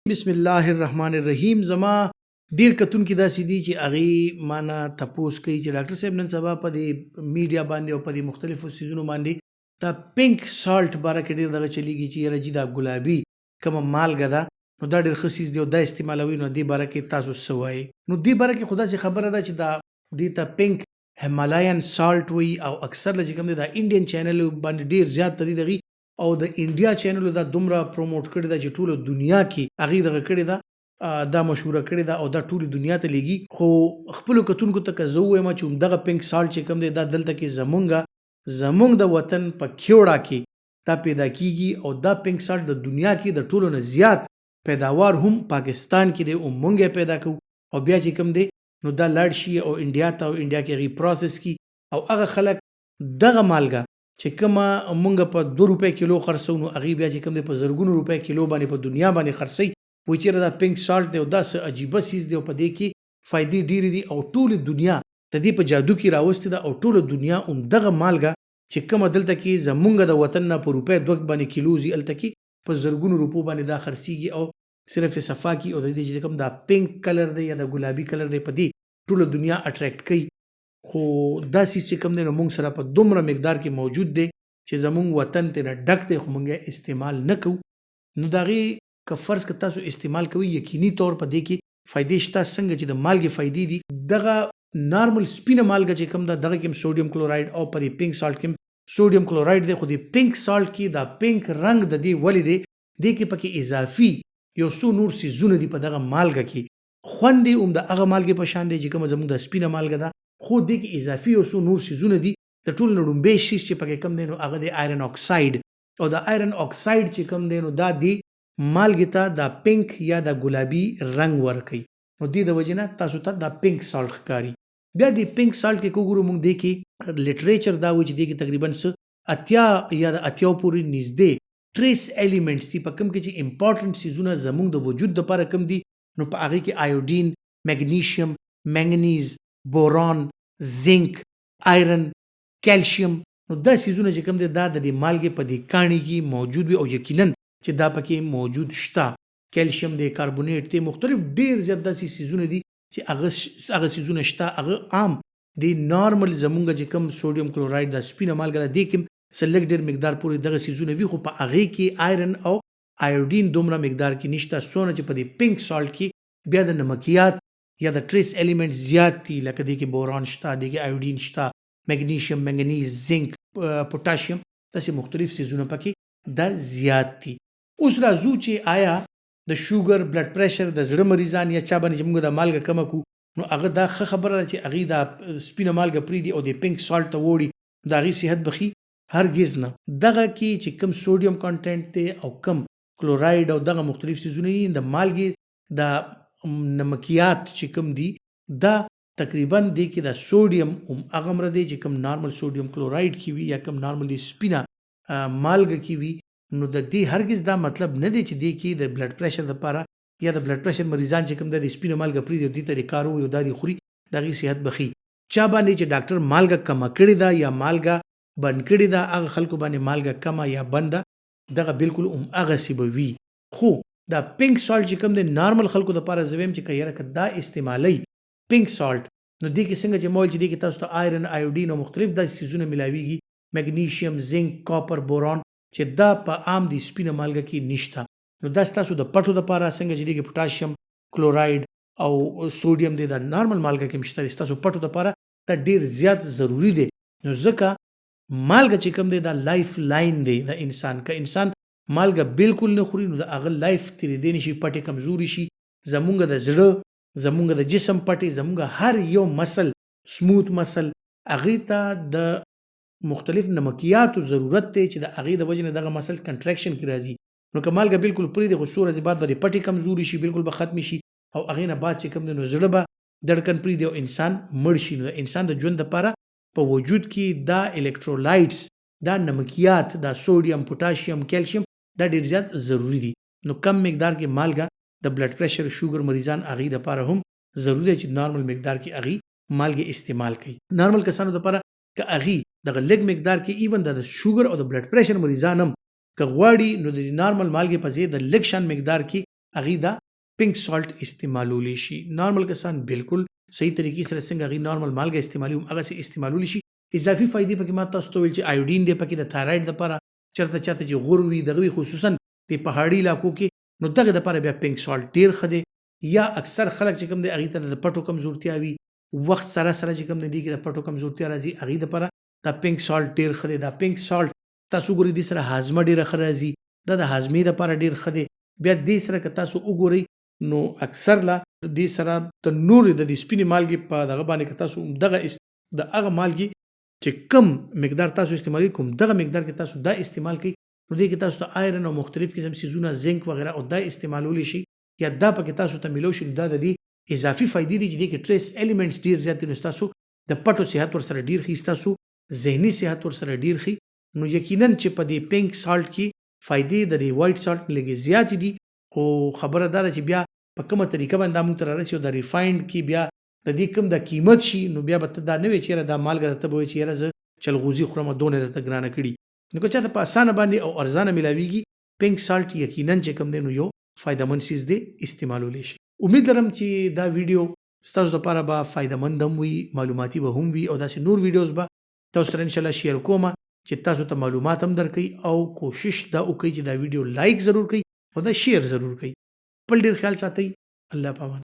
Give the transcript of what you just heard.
بسم الله الرحمن الرحیم. زما ډیر کتونکي داسې دي چې هغې مانه تپوس کوي چې ډاکټر صاحب نن سبا په دې میډیا باندې او په دې مختلفو څیزونو باندې دا پینک سالټ باره کې ډېر دغه چلیږي چې یاره جي دا ګلابي کومه مالګه ده نو دا ډېر ښه څیز دی او دا استعمالوي. نو دې باره کې تاسو څه وایي؟ نو دې باره کې خو داسې خبره ده چې دا دې ته پینک هیمالاین سالټ وایي او اکثر چې کوم دی دا انډین چینل باندې ډېر زیات تري دغې او د انډیا چینل دا دومره پروموټ کړی دا چې ټوله دنیا کې هغې دغه کړې ده دا مشهوره کړې ده او دا ټولې دنیا ته لیږي. خو خپلو کتونکو ته که زه ووایم چې همدغه پینک سالټ چې کوم دی دا دلته کې زمونږ د وطن په کیوړه کې دا پیدا کیږي او دا پینک سالټ د دنیا کې د ټولو نه زیات پیداوار هم پاکستان کې دی او مونږ یې پیدا کوو او بیا چې کوم دی نو دا لاړ شي او انډیا ته او انډیا کې هغې پروسس کی او هغه خلک دغه مالګه چې کومه مونږ په 2 روپۍ کیلو خرڅو نو هغې بیا چې کوم دی په زرګونو روپۍ کیلو باندې په دنیا باندې خرڅوي. وایي چېرې دا پینک سالټ دی او دا څه عجیبه څیز دی او په دې کې فایدې ډېرې دي او ټولې دنیا د دې په جادو کې راوستې ده او ټوله دنیا همدغه مالګه چې کومه دلته کې زمونږ د وطن نه په روپۍ 2 باندې کیلو ځي هلته کې په زرګونو روپو باندې دا خرڅېږي او صرف یې صفا کي او د دې چې کوم دا پینک کلر دی یا د ګلابي کلر دی په دې ټوله دنیا اټریکټ کوي. خو دا څیز چې کوم دی نو مونږ سره په دومره مقدار کې موجود دی چې زمونږ وطن تینا ډک دی خو مونږ استعمال نه کوو. نو د هغې که فرض که تاسو استعمال کوئ یقیني طور په دې کې فایدې شته. څنګه چې د مالګې فایدې دي دغه نارمل سپینه مالګه چې کوم ده دغه کې هم سوډیم کلورایډ او په دې پینک سالټ کې هم سوډیم کلورایډ دی. خو د پینک سالټ کې دا پینک رنګ د دې ولې دی دې کې پکې اضافي یو څو نور څیزونه دي په دغه مالګه کې. خوند یې هم د هغه مالګې په شان دی چې کومه زموږ د سپینه مالګه ده خو دې کې اضافي یو څو نور څیزونه دي. د ټولو نه لومبی شیز چې پکې کوم دی نو هغه د آیرن اکساید او د آیرن اکساید چې کوم دی نو دا د مالګې ته دا پینک یا د ګلابي رنګ ورکوي. نو دې د وجې نه تاسو ته دا پینک سالټ ښکاري. بیا د پینک سالټ کې که وګورو موږ دې کې لیټریچر دا وایي چې دې کې تقریبا څه 80 یا د 80 پورې نږدې ټریس ایلیمنټس دي په کوم کې چې امپورټنټ څیزونه زموږ د وجود دپاره کوم دي نو په هغې کې آیوډین، میګنیشیم، منګنیز، بوران، زنک، آیرن، کیلشیم. نو دا څیزونه چې کوم دی دا د دې مالګې په دې کاڼي کې موجود وي او یقینا چې دا پکې موجود شته. کیلشیم دی، کاربونیټ دی، مختلف ډېر زیات داسې څیزونه دي چې هغه څیزونه شته. هغه عام د نارمل زمونږ چې کوم سوډیم کلورایډ دا سپینه مالګه ده دې کې څه لږ ډېر مقدار پورې دغه څیزونه وي خو په هغې کې آیرن او آیوډین دومره مقدار کې نشته څونه چې په دې پینک سالټ کې بیا د نمکیات یا د ټریس ایلیمنټ زیات دي. لکه دې کې بوران شته، دې کې آیوډین شته، میګنیشیم، منګنیز، زنک، پوټاشیم، داسې مختلف څیزونه پکې دا زیات دي. اوس راځو چې آیا د شوګر، بلډ پریشر، د زړه مریضان یا چا باندې چې موږ د مالګه کمه کړو نو هغه دا ښه خبره ده چې هغې دا سپینه مالګه پرېږدي او د پینک سالټ ته ووړي د هغې صحت به ښي؟ هرګز نه. دغه کې چې کم سوډیم کانټینټ دی او کم کلورایډ او دغه مختلف څیزونه دي د مالګې د نمکیات چې کم دي دا تقریبا دی کې د سوډیم هم هغه مره دی چې کوم نارمل سوډیم کلورایډ کې وي یا کوم نارمل سپینه مالګه کې وي. نو د دې هرګز دا مطلب نه دی چې دی کې د بلډ پریشر دپاره یا د بلډ پریشر مریضان چې کوم د سپینه مالګه پرېږدي او دې ته یې کار ووایي او دا دې خوري د هغې صحت به ښي. چا باندې چې ډاکټر مالګه کمه کړې ده یا مالګه بند کړې ده هغه خلکو باندې مالګه کمه یا بنده دغه بالکل هم هغسې به وي. خو دا پینک سالټ چې کوم دی نارمل خلکو دپاره زه وایم چې که یاره که دا استعمالوي پینک سالټ نو دې کې څنګه چې مویل چې دې کې تاسو ته آیرن، آیوډین او مختلف داسې څیزونه ملاویږي، میګنیشیم، زنک، کاپر، بوران چې دا په عام د سپینه مالګه کې نشته. نو دا ستاسو د پټو دپاره څنګه چې دې کې پوټاشیم، کلورایډ او سوډیم دی دا نارمل مالګه کې هم شته دی ستاسو پټو دپاره دا ډېر زیات ضروري دی. نو ځکه مالګه چې کوم دی دا لایف لاین دی د انسان. که انسان مالګه بالکل نه خوري نو د هغه لایف تېرېدی نه شي، پټې کمزوري شي. زمونږ د زړه، زمونږ د جسم پټې، زمونږ هر یو مسل، سموت مسل، هغې ته د مختلف نمکیاتو ضرورت دی چې د هغې د وجې نه دغه مسل کنټریکشن کې راځي. نو که مالګه بالکل پرېږدي خو څو ورځې بعد به د پټې کمزوري شي، بالکل به ختمې شي او هغې نه بعد چې کوم دی نو زړه به دړکن پرېږدي او انسان مړ شي. نو د انسان د ژوند دپاره په وجود کې دا الکترولایټس، دا نمکیات، دا سوډیم، پوټاشیم، کیلشیم دا ډېر زیات ضروري دي. نو کم مقدار کې مالګه د بلډ پریشر، شوګر مریضان هغې دپاره هم ضروري دی چې نارمل مقدار کې هغې مالګې استعمال کوي. نارمل کسانو دپاره که هغې دغه لږ مقدار کې ایون د شوګر او د بلډ پریشر مریضان هم که غواړي نو د نارمل مالګې په ځای د لږ شان مقدار کې هغوی دا پینک سالټ استعمالولی شي. نارمل کسان بالکل صحیح طریقې سره څنګه هغوی نارمل مالګه استعمالوي هغسې استعمالولی شي. اضافي فایدې پکې ما تاسو ته ویل چې آیوډین دی پکې د تایراید دپاره، چېرته چاته چې غور وي دغه وي خصوصا د پهاړي علاقو کې، نو دغه دپاره بیا پینک سالټ ډېر ښه دی. یا اکثر خلک چې کوم دی هغوی ته د پټو کمزورتیا وي، وخت سره سره چې کوم دی دې کې د پټو کمزورتیا راځي، هغوی دپاره دا پینک سالټ ډېر ښه دی. دا پینک سالټ تاسو ګورئ دې سره هاضمه ډېره ښه راځي، دا د هاضمې دپاره ډېر ښه دی. بیا دې سره که تاسو وګورئ نو اکثر لا دې سره د نورې د دې سپینې مالګې په دغه باندې که تاسو د هغه مالګې چې کم مقدار تاسو استعمالوي کوم دغه مقدار کې تاسو دا استعمال کوئ نو دې کې تاسو ته آیرن او مختلف قسم څیزونه زنک وغیره او دا استعمالولی شي یا دا پکې تاسو ته میلو شي. دا د دې اضافي فایدې دي چې دې کې ټریس ایلیمنټس ډېر زیات دي، نو ستاسو د پټو صحت ورسره ډېر ښي، ستاسو ذهني صحت ورسره ډېر ښي. نو یقینا چې په دې پینک سالټ کې فایدې د دې وایټ سالټ نه لږې زیاتې دي، خو خبره دا ده چې بیا په کومه طریقه باندې دا موږ ته رارسي او د ریفاینډ کې بیا د دې کوم د قیمت شي نو بیا به ته دا نه وایې چې یاره دا مالګه درته به وایي چې یاره زه چلغوزي خورم دونه درته ګرانه کړي. نو که چاته په اسانه باندې او ارزانه میلاویږي پینک سالټ یقینا چې کوم دی نو یو فایدهمند څیز دی، استعمالولی شي. امید لرم چې دا ویډیو ستاسو لپاره به فایدهمند هم وي، معلوماتي به هم وي او داسې نور ویډیوز به تاسو سره انشاءالله شیر کوم چې تاسو ته معلومات هم درکړي او کوشش دا وکړئ چې دا ویډیو لایک ضرور کړئ او دا شیر ضرور کړئ. خپل ډېر خیال ساتئ. الله پامان.